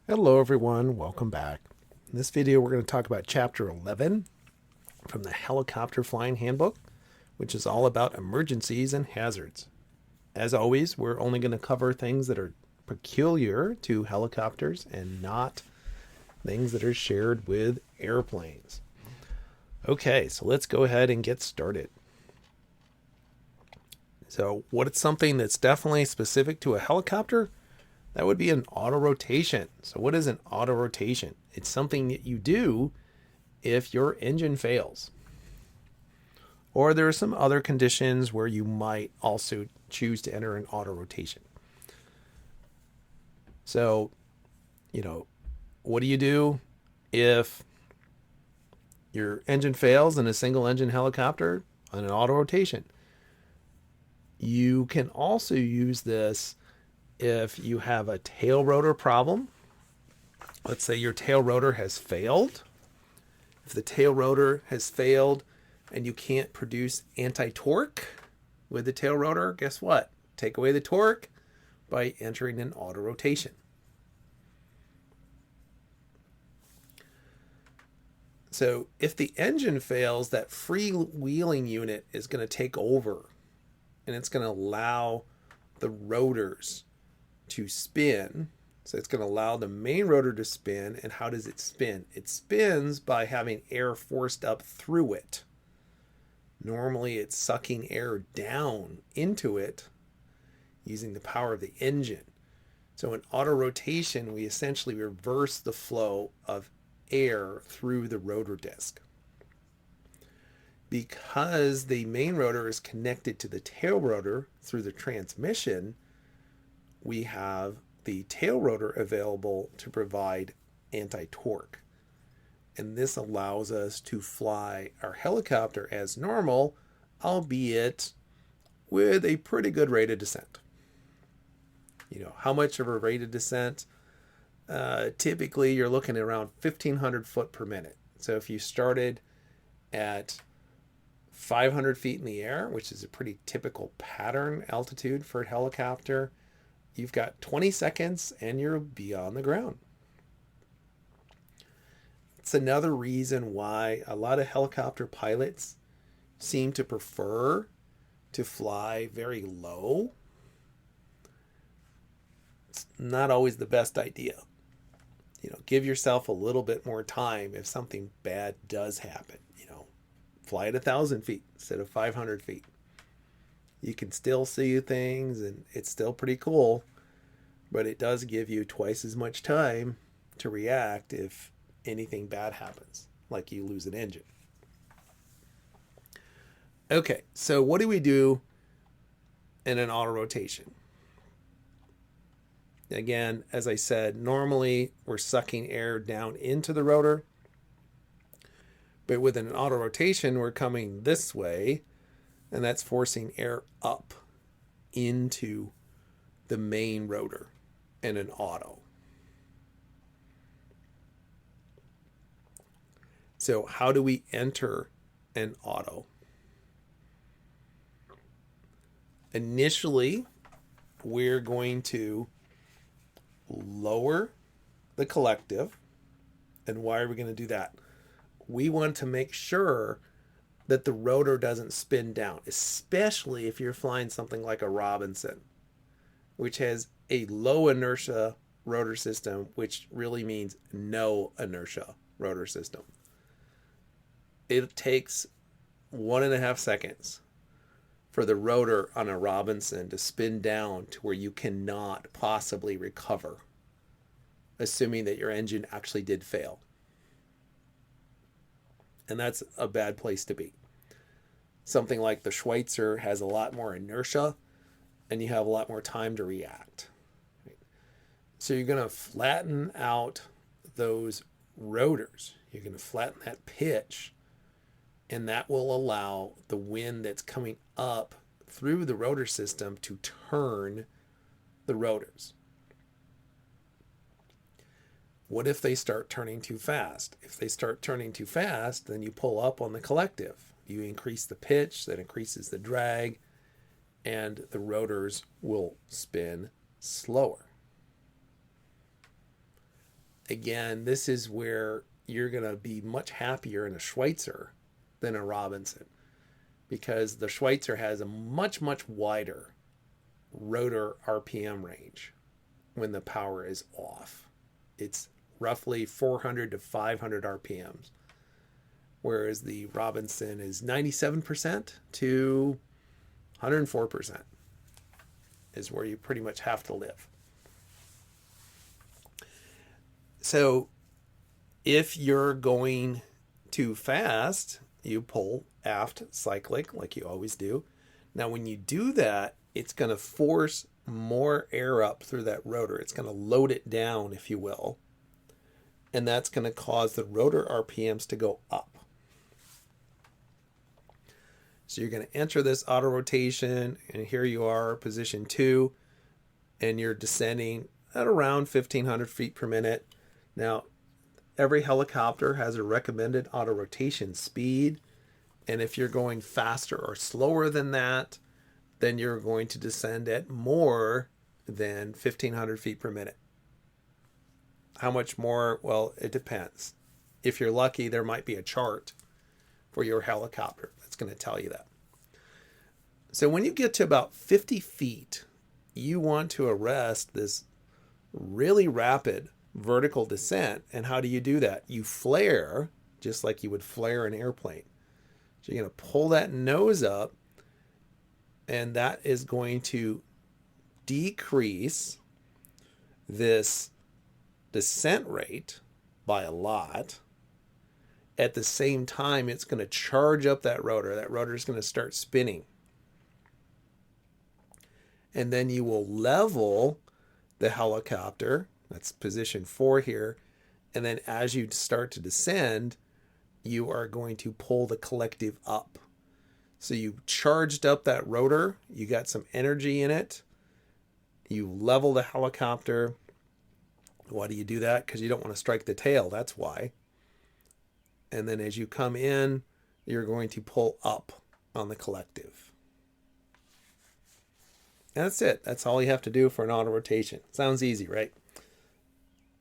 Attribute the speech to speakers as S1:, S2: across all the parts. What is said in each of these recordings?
S1: Hello everyone, welcome back. In this video we're going to talk about chapter 11 from the Helicopter Flying Handbook, which is all about emergencies and hazards. As always, we're only going to cover things that are peculiar to helicopters and not things that are shared with airplanes. Okay, so let's go ahead and get started. So what's something that's definitely specific to a helicopter? That would be an auto rotation. So what is an auto rotation? It's something that you do if your engine fails. Or there are some other conditions where you might also choose to enter an auto rotation. So, what do you do if your engine fails in a single engine helicopter on an auto rotation? You can also use this if you have a tail rotor problem. Let's say your tail rotor has failed. If the tail rotor has failed and you can't produce anti-torque with the tail rotor, guess what? Take away the torque by entering an auto rotation. So if the engine fails, that freewheeling unit is going to take over and it's going to allow the rotors to spin. So it's going to allow the main rotor to spin. And how does it spin? It spins by having air forced up through it. Normally it's sucking air down into it using the power of the engine. So in auto rotation, we essentially reverse the flow of air through the rotor disc. Because the main rotor is connected to the tail rotor through the transmission, we have the tail rotor available to provide anti-torque. And this allows us to fly our helicopter as normal, albeit with a pretty good rate of descent. How much of a rate of descent? Typically, you're looking at around 1,500 foot per minute. So if you started at 500 feet in the air, which is a pretty typical pattern altitude for a helicopter, you've got 20 seconds and you'll be on the ground. It's another reason why a lot of helicopter pilots seem to prefer to fly very low. It's not always the best idea. Give yourself a little bit more time if something bad does happen. Fly at 1,000 feet instead of 500 feet. You can still see things and it's still pretty cool, but it does give you twice as much time to react if anything bad happens, like you lose an engine. Okay, so what do we do in an auto rotation? Again, as I said, normally we're sucking air down into the rotor, but with an auto rotation, we're coming this way, and that's forcing air up into the main rotor in an auto. So how do we enter an auto? Initially, we're going to lower the collective. And why are we going to do that? We want to make sure that the rotor doesn't spin down, especially if you're flying something like a Robinson, which has a low inertia rotor system, which really means no inertia rotor system. It takes 1.5 seconds for the rotor on a Robinson to spin down to where you cannot possibly recover, assuming that your engine actually did fail. And that's a bad place to be. Something like the Schweitzer has a lot more inertia and you have a lot more time to react. So you're going to flatten out those rotors. You're going to flatten that pitch, and that will allow the wind that's coming up through the rotor system to turn the rotors. What if they start turning too fast? If they start turning too fast, then you pull up on the collective. You increase the pitch, that increases the drag, and the rotors will spin slower. Again, this is where you're going to be much happier in a Schweitzer than a Robinson, because the Schweitzer has a much, much wider rotor RPM range when the power is off. It's roughly 400 to 500 RPMs, whereas the Robinson is 97% to 104% is where you pretty much have to live. So if you're going too fast, you pull aft cyclic like you always do. Now, when you do that, it's going to force more air up through that rotor. It's going to load it down, if you will. And that's going to cause the rotor RPMs to go up. So you're going to enter this auto rotation, and here you are, position 2, and you're descending at around 1,500 feet per minute. Now, every helicopter has a recommended auto rotation speed, and if you're going faster or slower than that, then you're going to descend at more than 1,500 feet per minute. How much more? Well, it depends. If you're lucky, there might be a chart for your helicopter that's going to tell you that. So when you get to about 50 feet, you want to arrest this really rapid vertical descent. And how do you do that? You flare, just like you would flare an airplane. So you're going to pull that nose up, and that is going to decrease this descent rate by a lot. At the same time, it's going to charge up that rotor. That rotor is going to start spinning. And then you will level the helicopter. That's position 4 here. And then as you start to descend, you are going to pull the collective up. So you charged up that rotor. You got some energy in it. You level the helicopter. Why do you do that? Because you don't want to strike the tail. That's why. And then as you come in, you're going to pull up on the collective. And that's it. That's all you have to do for an auto rotation. Sounds easy, right?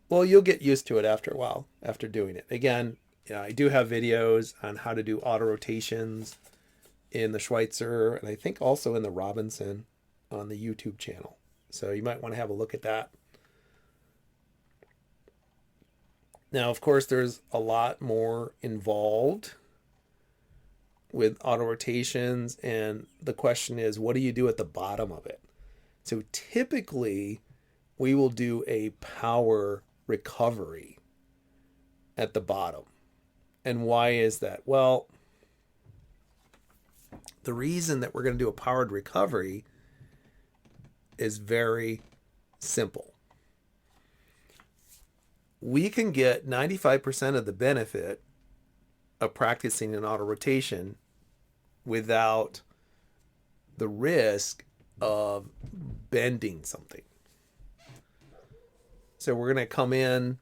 S1: Well, you'll get used to it after a while, after doing it. Again, I do have videos on how to do auto rotations in the Schweitzer, and I think also in the Robinson on the YouTube channel. So you might want to have a look at that. Now, of course, there's a lot more involved with auto rotations, and the question is, what do you do at the bottom of it? So typically, we will do a power recovery at the bottom. And why is that? Well, the reason that we're going to do a powered recovery is very simple. We can get 95% of the benefit of practicing an auto rotation without the risk of bending something. So we're going to come in,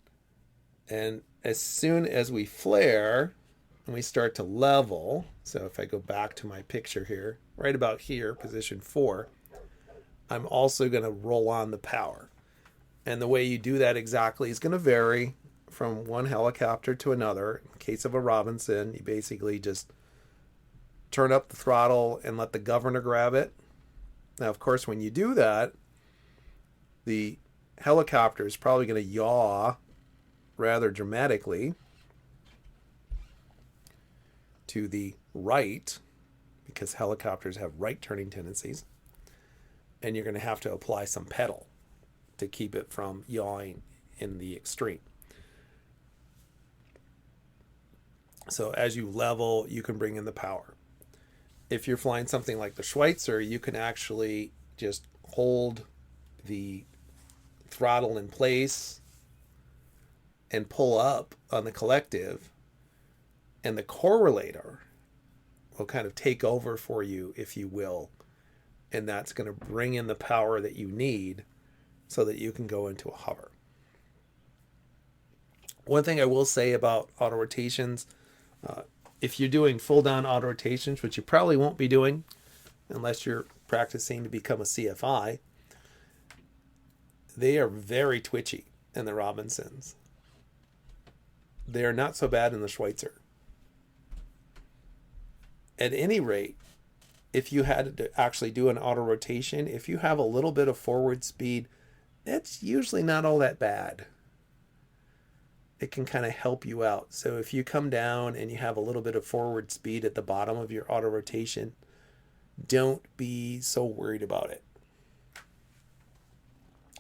S1: and as soon as we flare and we start to level, so if I go back to my picture here, right about here, position 4, I'm also going to roll on the power. And the way you do that exactly is going to vary from one helicopter to another. In the case of a Robinson, you basically just turn up the throttle and let the governor grab it. Now, of course, when you do that, the helicopter is probably going to yaw rather dramatically to the right, because helicopters have right turning tendencies. And you're going to have to apply some pedal to keep it from yawing in the extreme. So as you level, you can bring in the power. If you're flying something like the Schweitzer, you can actually just hold the throttle in place and pull up on the collective, and the correlator will kind of take over for you, if you will, and that's going to bring in the power that you need so that you can go into a hover. One thing I will say about auto rotations, if you're doing full down auto rotations, which you probably won't be doing unless you're practicing to become a CFI, they are very twitchy in the Robinsons. they're not so bad in the Schweitzer. At any rate, if you had to actually do an auto rotation, if you have a little bit of forward speed, that's usually not all that bad. It can kind of help you out. So if you come down and you have a little bit of forward speed at the bottom of your auto rotation, don't be so worried about it.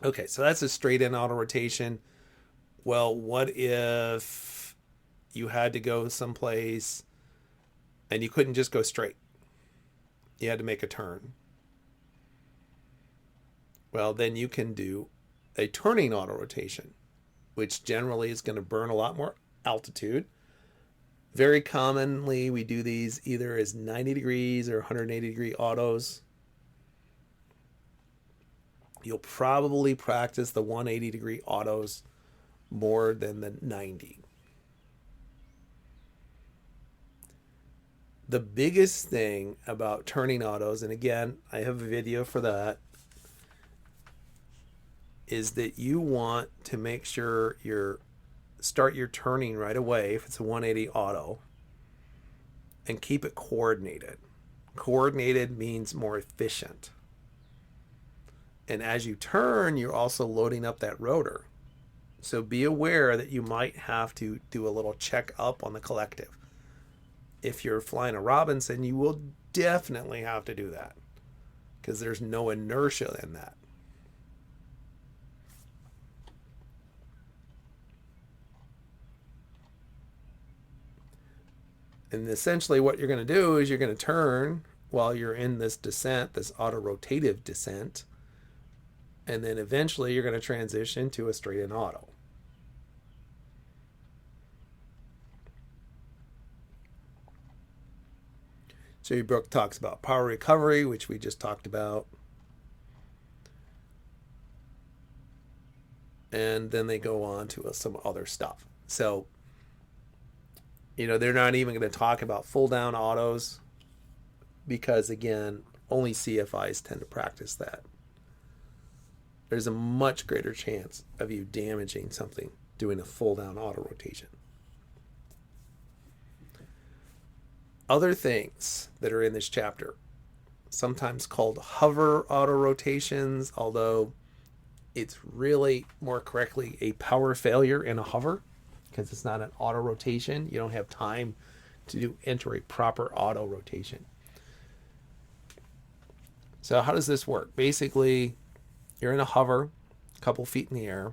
S1: Okay, so that's a straight in auto rotation. Well, what if you had to go someplace and you couldn't just go straight? You had to make a turn. Well, then you can do a turning auto rotation, which generally is going to burn a lot more altitude. Very commonly, we do these either as 90 degrees or 180 degree autos. You'll probably practice the 180 degree autos more than the 90. The biggest thing about turning autos, and again, I have a video for that, is that you want to make sure you start your turning right away if it's a 180 auto and keep it coordinated. Coordinated means more efficient. And as you turn, you're also loading up that rotor. So be aware that you might have to do a little check up on the collective. If you're flying a Robinson, you will definitely have to do that because there's no inertia in that. And essentially what you're going to do is you're going to turn while you're in this descent, this auto-rotative descent, and then eventually you're going to transition to a straight-in auto. So your book talks about power recovery, which we just talked about. And then they go on to some other stuff. So, they're not even going to talk about full down autos because, again, only CFIs tend to practice that. There's a much greater chance of you damaging something doing a full down auto rotation. Other things that are in this chapter, sometimes called hover auto rotations, although it's really more correctly a power failure in a hover because it's not an auto rotation. You don't have time to enter a proper auto rotation. So how does this work? Basically, you're in a hover, a couple feet in the air,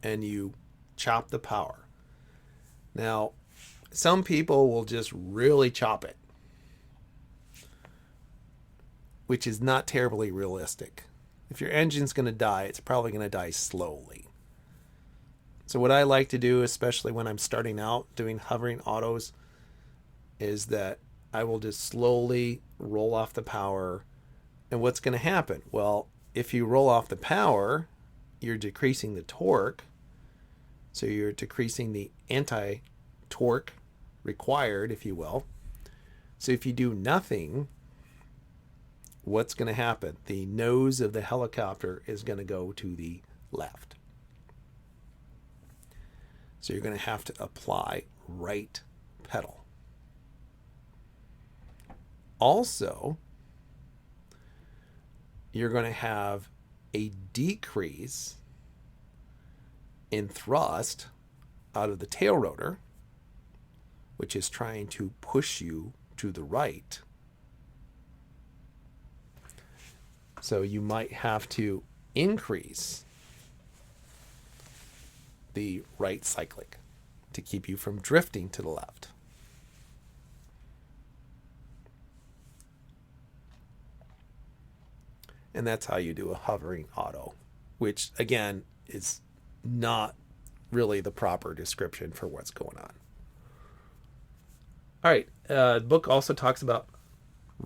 S1: and you chop the power. Now, some people will just really chop it, which is not terribly realistic. If your engine's going to die, it's probably going to die slowly. So what I like to do, especially when I'm starting out doing hovering autos, is that I will just slowly roll off the power. And what's going to happen? Well, if you roll off the power, you're decreasing the torque. So you're decreasing the anti-torque required, if you will. So if you do nothing, what's going to happen? The nose of the helicopter is going to go to the left. So you're going to have to apply right pedal. Also, you're going to have a decrease in thrust out of the tail rotor, which is trying to push you to the right. So you might have to increase the right cyclic to keep you from drifting to the left. And that's how you do a hovering auto, which again is not really the proper description for what's going on. All right, the book also talks about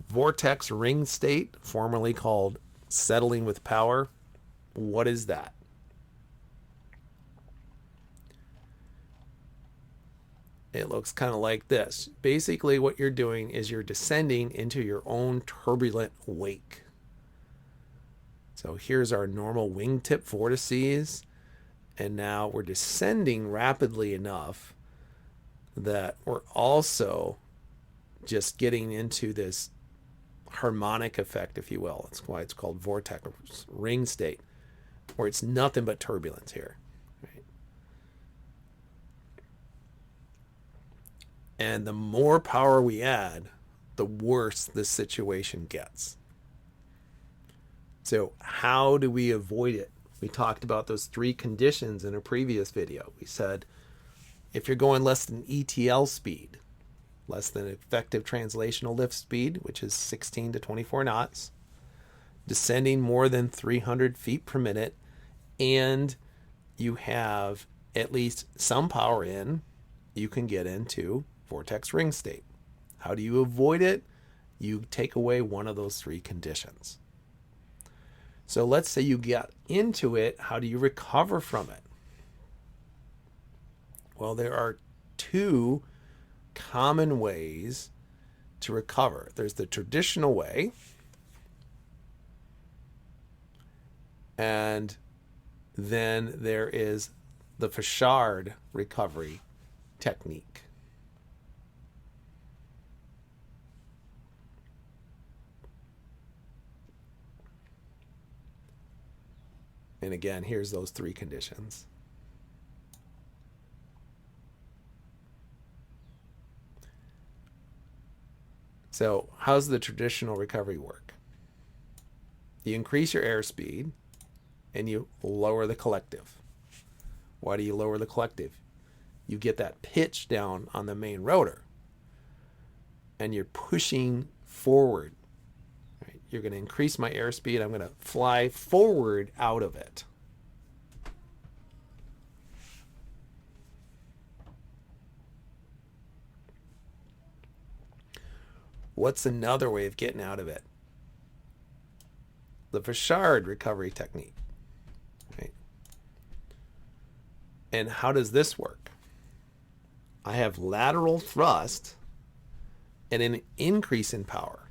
S1: Vortex ring state, formerly called settling with power. What is that? It looks kind of like this. Basically, what you're doing is you're descending into your own turbulent wake. So here's our normal wingtip vortices. And now we're descending rapidly enough that we're also just getting into this harmonic effect, if you will. That's why it's called vortex ring state, where it's nothing but turbulence here. Right? And the more power we add, the worse the situation gets. So how do we avoid it? We talked about those 3 conditions in a previous video. We said if you're going less than ETL speed, less than effective translational lift speed, which is 16 to 24 knots, descending more than 300 feet per minute, and you have at least some power in, you can get into vortex ring state. How do you avoid it? You take away one of those 3 conditions. So let's say you get into it. How do you recover from it? Well, there are 2 common ways to recover. There's the traditional way, and then there is the Fashard recovery technique. And again, here's those 3 conditions. So how's the traditional recovery work? You increase your airspeed and you lower the collective. Why do you lower the collective? You get that pitch down on the main rotor and you're pushing forward. Right? You're going to increase my airspeed. I'm going to fly forward out of it. What's another way of getting out of it? The Fashard recovery technique. Right? And how does this work? I have lateral thrust and an increase in power.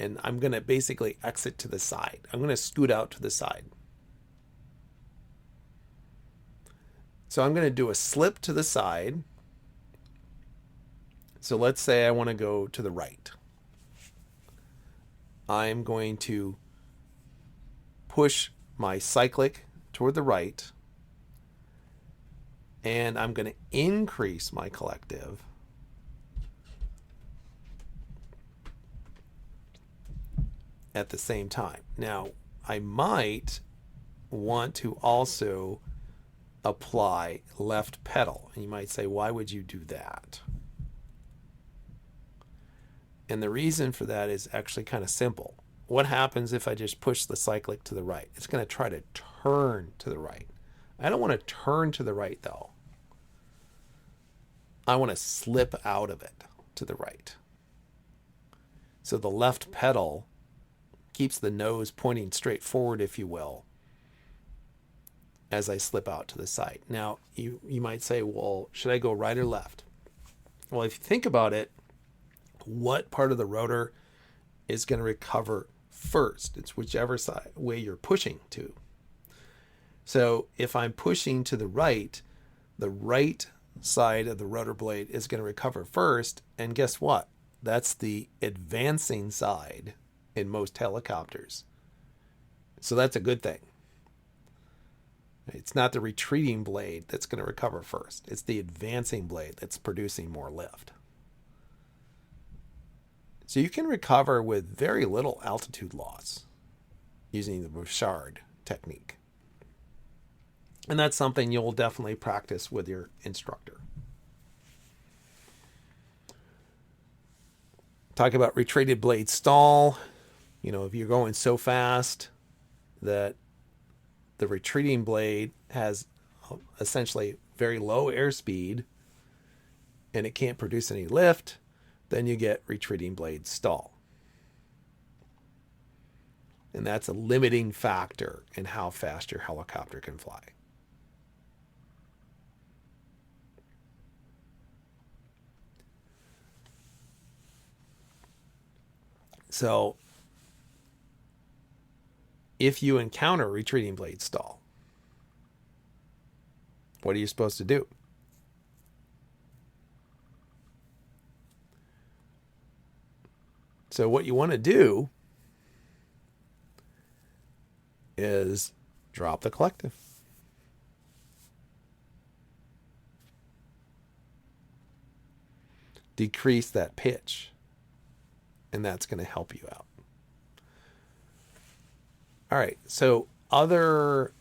S1: And I'm going to basically exit to the side. I'm going to scoot out to the side. So I'm going to do a slip to the side. So let's say I want to go to the right. I'm going to push my cyclic toward the right, and I'm going to increase my collective at the same time. Now, I might want to also apply left pedal. And you might say, why would you do that? And the reason for that is actually kind of simple. What happens if I just push the cyclic to the right? It's going to try to turn to the right. I don't want to turn to the right, though. I want to slip out of it to the right. So the left pedal keeps the nose pointing straight forward, if you will, as I slip out to the side. Now, you might say, well, should I go right or left? Well, if you think about it, what part of the rotor is going to recover first? It's whichever side way you're pushing to. So if I'm pushing to the right side of the rotor blade is going to recover first. And guess what? That's the advancing side in most helicopters. So that's a good thing. It's not the retreating blade that's going to recover first. It's the advancing blade that's producing more lift. So you can recover with very little altitude loss using the Fashard technique. And that's something you'll definitely practice with your instructor. Talk about retreated blade stall. You know, if you're going so fast that the retreating blade has essentially very low airspeed and it can't produce any lift, then you get retreating blade stall. And that's a limiting factor in how fast your helicopter can fly. So if you encounter a retreating blade stall, what are you supposed to do? So what you want to do is drop the collective. Decrease that pitch, and that's going to help you out. All right, so other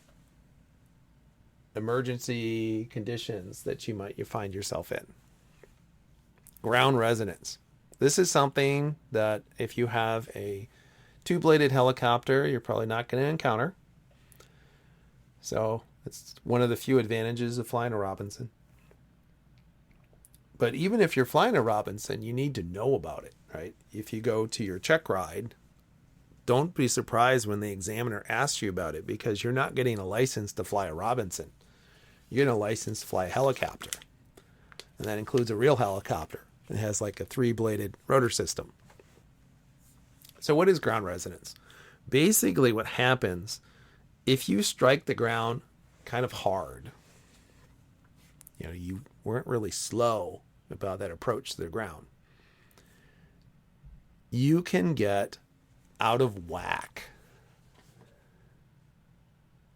S1: emergency conditions that you find yourself in. Ground resonance. This is something that if you have a two-bladed helicopter, you're probably not going to encounter. So it's one of the few advantages of flying a Robinson. But even if you're flying a Robinson, you need to know about it, right? If you go to your check ride, don't be surprised when the examiner asks you about it, because you're not getting a license to fly a Robinson. You're getting a license to fly a helicopter. And that includes a real helicopter. It has like a 3-bladed rotor system. So what is ground resonance? Basically what happens if you strike the ground kind of hard, you weren't really slow about that approach to the ground, you can get out of whack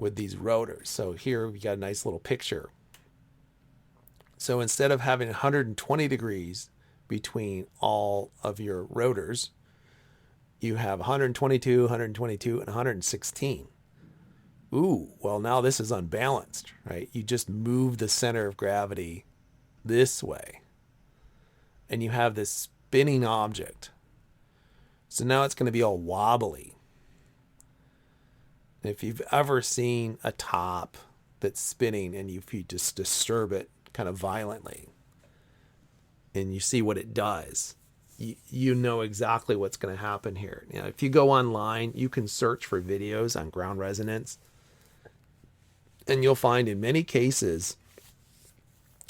S1: with these rotors. So here we got a nice little picture. So instead of having 120 degrees between all of your rotors, you have 122, 122, and 116. Ooh, well, now this is unbalanced, right? You just move the center of gravity this way, and you have this spinning object. So now it's going to be all wobbly. If you've ever seen a top that's spinning and if you just disturb it kind of violently and you see what it does, you know exactly what's going to happen here. If you go online, you can search for videos on ground resonance, and you'll find in many cases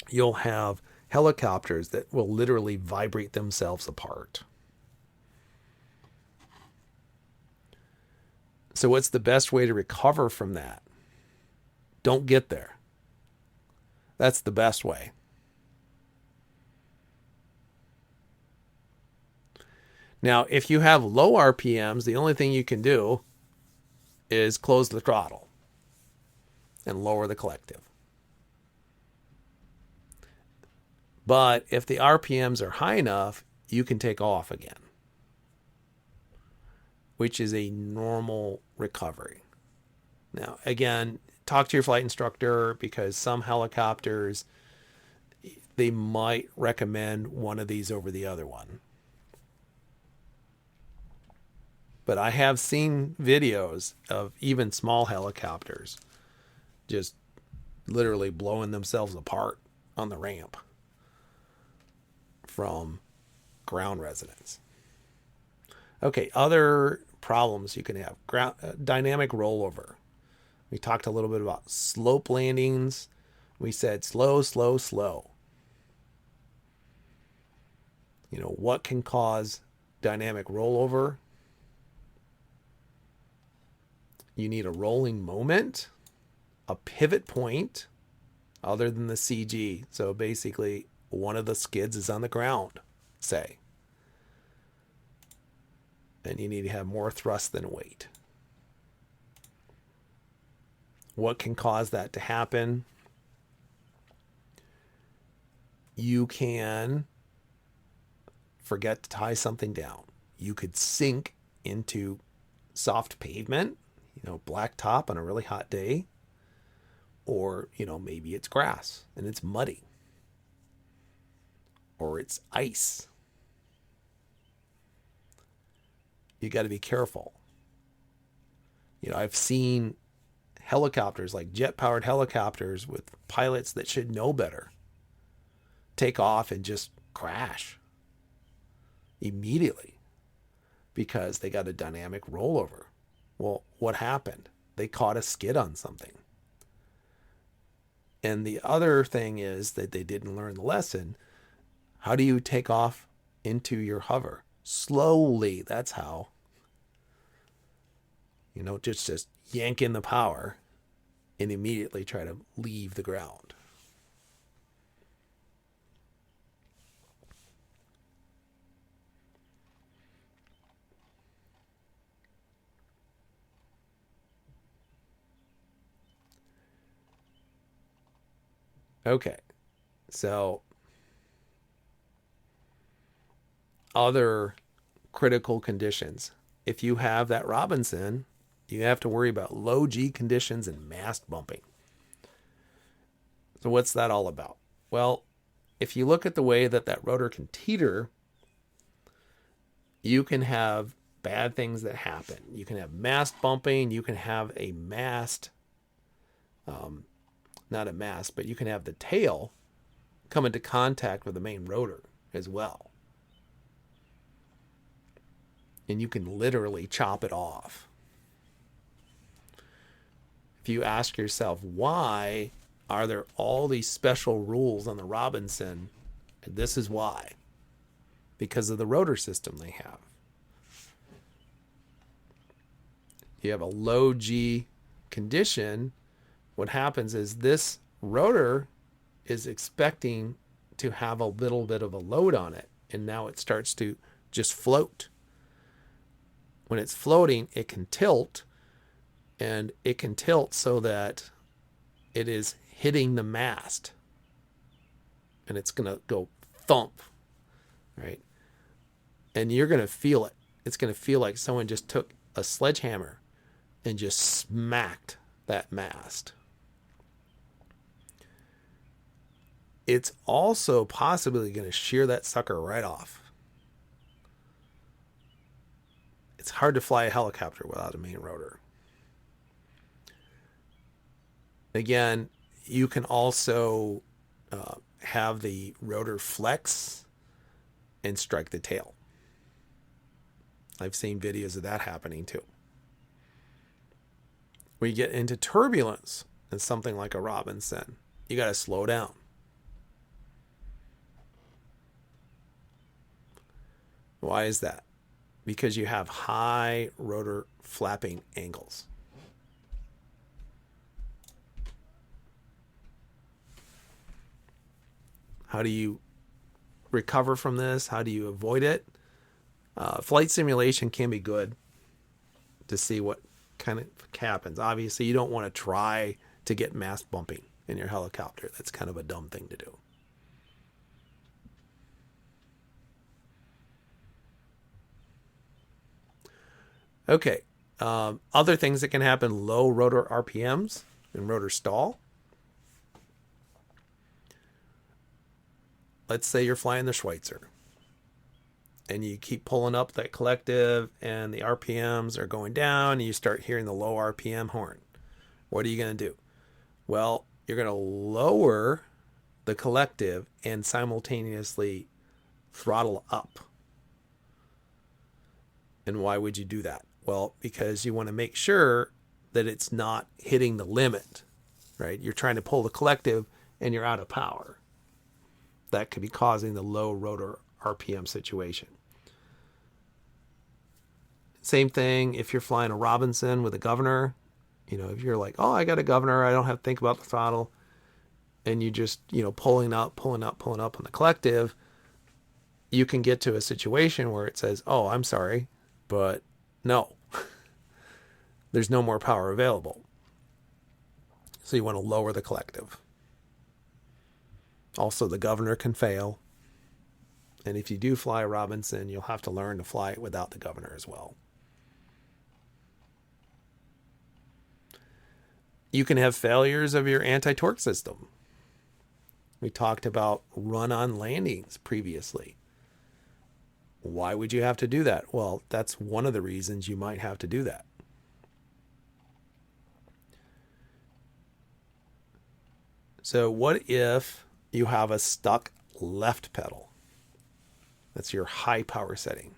S1: you'll have helicopters that will literally vibrate themselves apart. So what's the best way to recover from that? Don't get there. That's the best way. Now, if you have low RPMs, the only thing you can do is close the throttle and lower the collective. But if the RPMs are high enough, you can take off again, which is a normal recovery. Now, again, talk to your flight instructor, because some helicopters, they might recommend one of these over the other one. But I have seen videos of even small helicopters just literally blowing themselves apart on the ramp from ground resonance. Okay, other problems you can have. Dynamic rollover. We talked a little bit about slope landings. We said slow, slow, slow. What can cause dynamic rollover? You need a rolling moment, a pivot point other than the CG. So basically, one of the skids is on the ground, say. And you need to have more thrust than weight. What can cause that to happen? You can forget to tie something down. You could sink into soft pavement, black top on a really hot day. Or, maybe it's grass and it's muddy. Or it's ice. You got to be careful. I've seen helicopters, like jet-powered helicopters with pilots that should know better, take off and just crash immediately because they got a dynamic rollover. Well, what happened? They caught a skid on something. And the other thing is that they didn't learn the lesson. How do you take off into your hover? Slowly. That's how. Just yank in the power and immediately try to leave the ground. Okay, so other critical conditions. If you have that Robinson, you have to worry about low G conditions and mast bumping. So what's that all about? Well, if you look at the way that rotor can teeter, you can have bad things that happen. You can have mast bumping. You can have a mast, not a mast, but you can have the tail come into contact with the main rotor as well. And you can literally chop it off. If you ask yourself, why are there all these special rules on the Robinson? And this is why. Because of the rotor system they have. You have a low G condition. What happens is this rotor is expecting to have a little bit of a load on it. And now it starts to just float. When it's floating, it can tilt. And it can tilt so that it is hitting the mast. And it's going to go thump. Right? And you're going to feel it. It's going to feel like someone just took a sledgehammer and just smacked that mast. It's also possibly going to shear that sucker right off. It's hard to fly a helicopter without a main rotor. Again, you can also have the rotor flex and strike the tail. I've seen videos of that happening too. When you get into turbulence and something like a Robinson, you got to slow down. Why is that? Because you have high rotor flapping angles. How do you recover from this? How do you avoid it? Flight simulation can be good to see what kind of happens. Obviously, you don't want to try to get mast bumping in your helicopter. That's kind of a dumb thing to do. Okay. Other things that can happen: low rotor RPMs and rotor stall. Let's say you're flying the Schweitzer and you keep pulling up that collective and the RPMs are going down and you start hearing the low RPM horn. What are you going to do? Well, you're going to lower the collective and simultaneously throttle up. And why would you do that? Well, because you want to make sure that it's not hitting the limit, right? You're trying to pull the collective and you're out of power. That could be causing the low rotor RPM situation. Same thing if you're flying a Robinson with a governor. If you're like, oh, I got a governor, I don't have to think about the throttle. And you just, pulling up on the collective, you can get to a situation where it says, oh, I'm sorry, but no, there's no more power available. So you want to lower the collective. Also, the governor can fail. And if you do fly a Robinson, you'll have to learn to fly it without the governor as well. You can have failures of your anti-torque system. We talked about run-on landings previously. Why would you have to do that? Well, that's one of the reasons you might have to do that. So what if you have a stuck left pedal? That's your high power setting.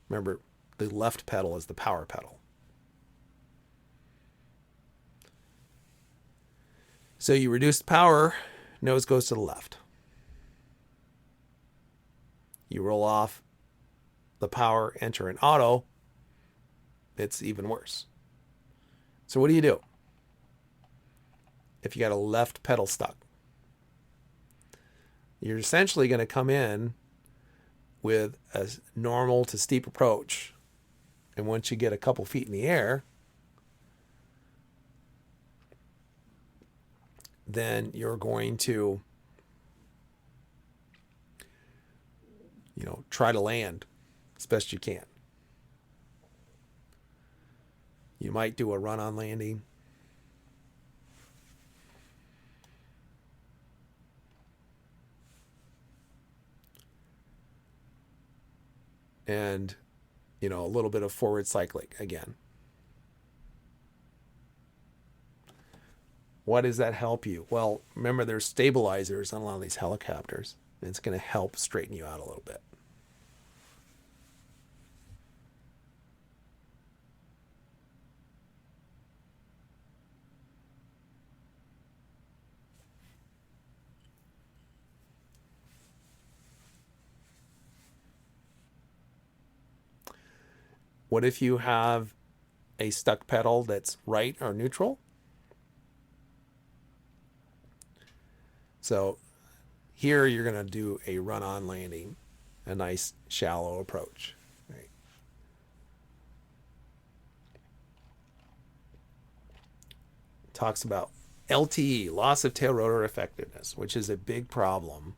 S1: Remember, the left pedal is the power pedal. So you reduce the power, nose goes to the left. You roll off the power, enter in auto, it's even worse. So what do you do if you got a left pedal stuck? You're essentially going to come in with a normal to steep approach. And once you get a couple feet in the air, then you're going to, try to land as best you can. You might do a run-on landing. And, a little bit of forward cycling again. What does that help you? Well, remember there's stabilizers on a lot of these helicopters. And it's going to help straighten you out a little bit. What if you have a stuck pedal that's right or neutral? So here you're going to do a run-on landing, a nice shallow approach. Right? Talks about LTE, loss of tail rotor effectiveness, which is a big problem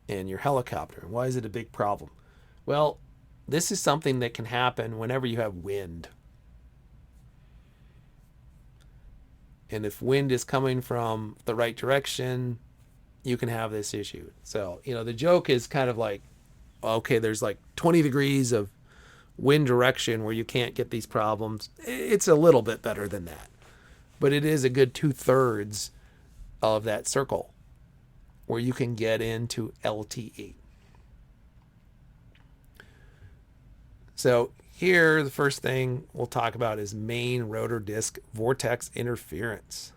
S1: in your helicopter. Why is it a big problem? Well, this is something that can happen whenever you have wind. And if wind is coming from the right direction, you can have this issue. So, the joke is kind of like, okay, there's like 20 degrees of wind direction where you can't get these problems. It's a little bit better than that. But it is a good 2/3 of that circle where you can get into LTE. So here, the first thing we'll talk about is main rotor disc vortex interference.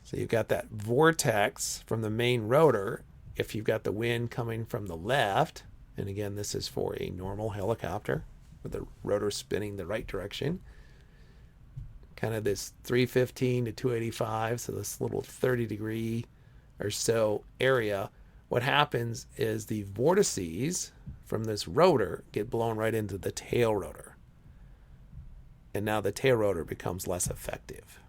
S1: So you've got that vortex from the main rotor. If you've got the wind coming from the left, and again, this is for a normal helicopter with the rotor spinning the right direction, kind of this 315 to 285, so this little 30-degree or so area, what happens is the vortices from this rotor get blown right into the tail rotor. And now the tail rotor becomes less effective.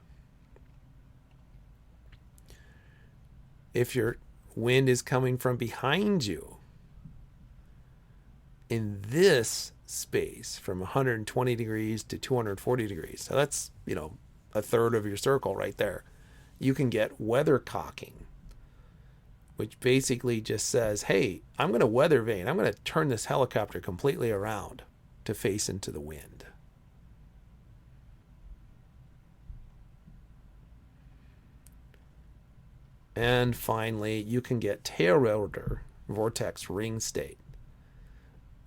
S1: If your wind is coming from behind you, in this space from 120 degrees to 240 degrees, so that's, a third of your circle right there, you can get weathercocking, which basically just says, hey, I'm going to weather vane. I'm going to turn this helicopter completely around to face into the wind. And finally, you can get tail rotor vortex ring state,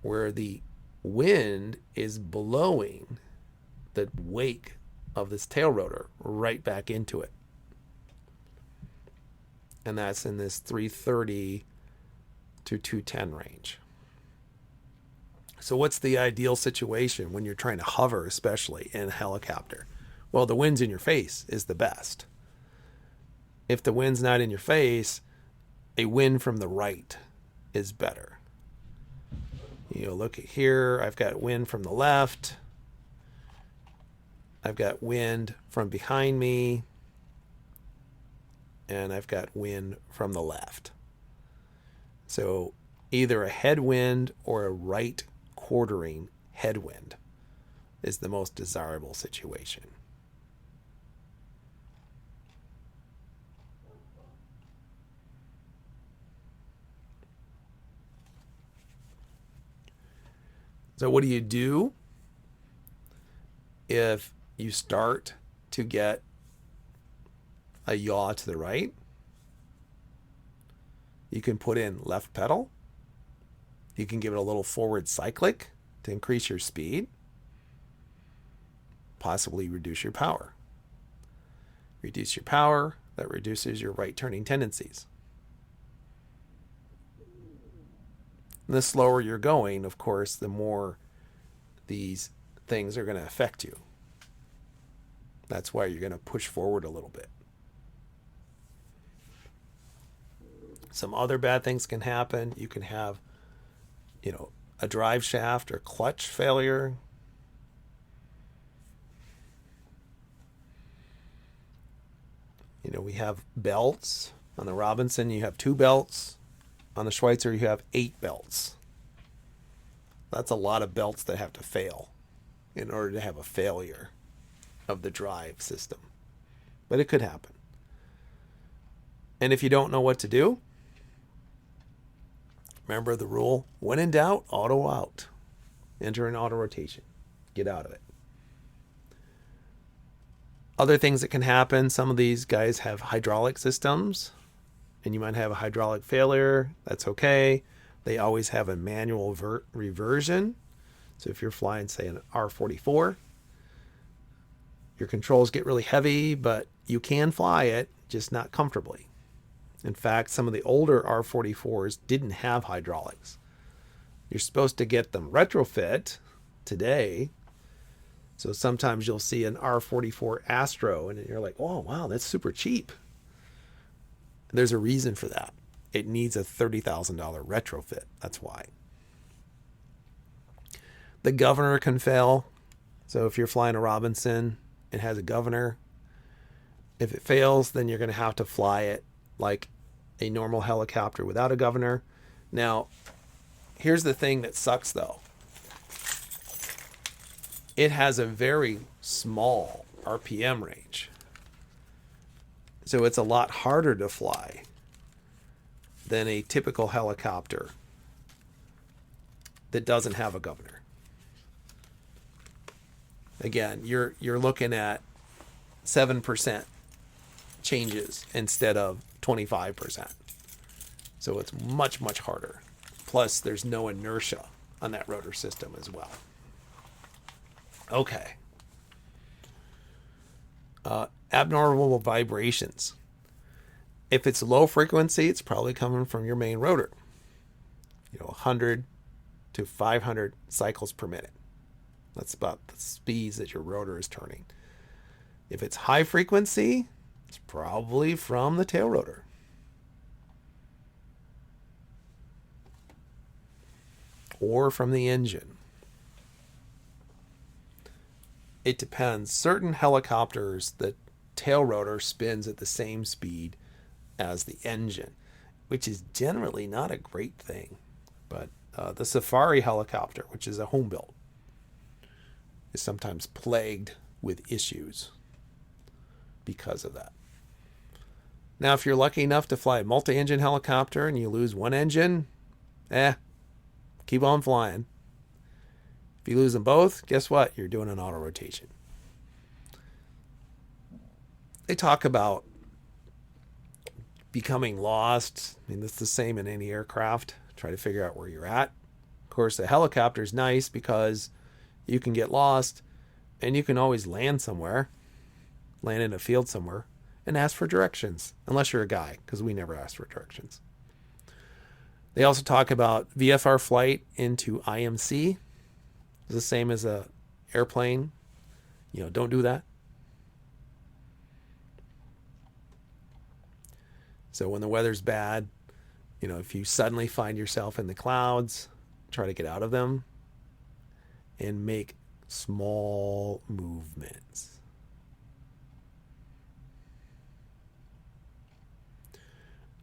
S1: where the wind is blowing the wake of this tail rotor right back into it. And that's in this 330 to 210 range. So what's the ideal situation when you're trying to hover, especially in a helicopter? Well, the wind's in your face is the best. If the wind's not in your face, a wind from the right is better. Look at here, I've got wind from the left. I've got wind from behind me. And I've got wind from the left. So either a headwind or a right quartering headwind is the most desirable situation. So what do you do if you start to get a yaw to the right? You can put in left pedal. You can give it a little forward cyclic to increase your speed. Possibly reduce your power. Reduce your power, that reduces your right turning tendencies. And the slower you're going, of course, the more these things are going to affect you. That's why you're going to push forward a little bit. Some other bad things can happen. You can have, a drive shaft or clutch failure. We have belts. On the Robinson, you have 2 belts. On the Schweitzer, you have 8 belts. That's a lot of belts that have to fail in order to have a failure of the drive system. But it could happen. And if you don't know what to do, remember the rule, when in doubt, auto out. Enter an auto rotation. Get out of it. Other things that can happen, some of these guys have hydraulic systems, and you might have a hydraulic failure. That's okay. They always have a manual reversion. So if you're flying, say, an R44, your controls get really heavy, but you can fly it, just not comfortably. In fact, some of the older R44s didn't have hydraulics. You're supposed to get them retrofit today. So sometimes you'll see an R44 Astro and you're like, oh, wow, that's super cheap. There's a reason for that. It needs a $30,000 retrofit. That's why. The governor can fail. So if you're flying a Robinson, it has a governor. If it fails, then you're going to have to fly it like a normal helicopter without a governor. Now, here's the thing that sucks, though. It has a very small RPM range. So it's a lot harder to fly than a typical helicopter that doesn't have a governor. Again, you're looking at 7% changes instead of 25%. So it's much, much harder. Plus, there's no inertia on that rotor system as well. Okay. Abnormal vibrations. If it's low frequency, it's probably coming from your main rotor. 100 to 500 cycles per minute. That's about the speeds that your rotor is turning. If it's high frequency, it's probably from the tail rotor. Or from the engine. It depends. Certain helicopters, the tail rotor spins at the same speed as the engine, which is generally not a great thing. But the Safari helicopter, which is a home built, is sometimes plagued with issues because of that. Now, if you're lucky enough to fly a multi-engine helicopter and you lose one engine, keep on flying. If you lose them both, guess what? You're doing an auto rotation. They talk about becoming lost. I mean, that's the same in any aircraft. Try to figure out where you're at. Of course, the helicopter is nice because you can get lost and you can always land somewhere, land in a field somewhere, and ask for directions. Unless you're a guy, because we never ask for directions. They also talk about VFR flight into IMC. It's the same as a airplane. Don't do that. So when the weather's bad, if you suddenly find yourself in the clouds, try to get out of them and make small movements.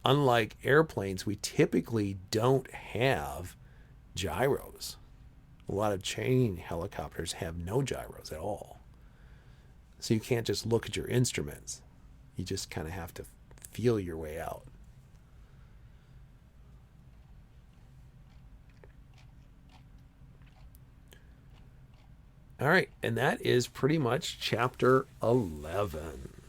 S1: Unlike airplanes, we typically don't have gyros. A lot of training helicopters have no gyros at all. So you can't just look at your instruments. You just kind of have to feel your way out. All right, and that is pretty much chapter 11.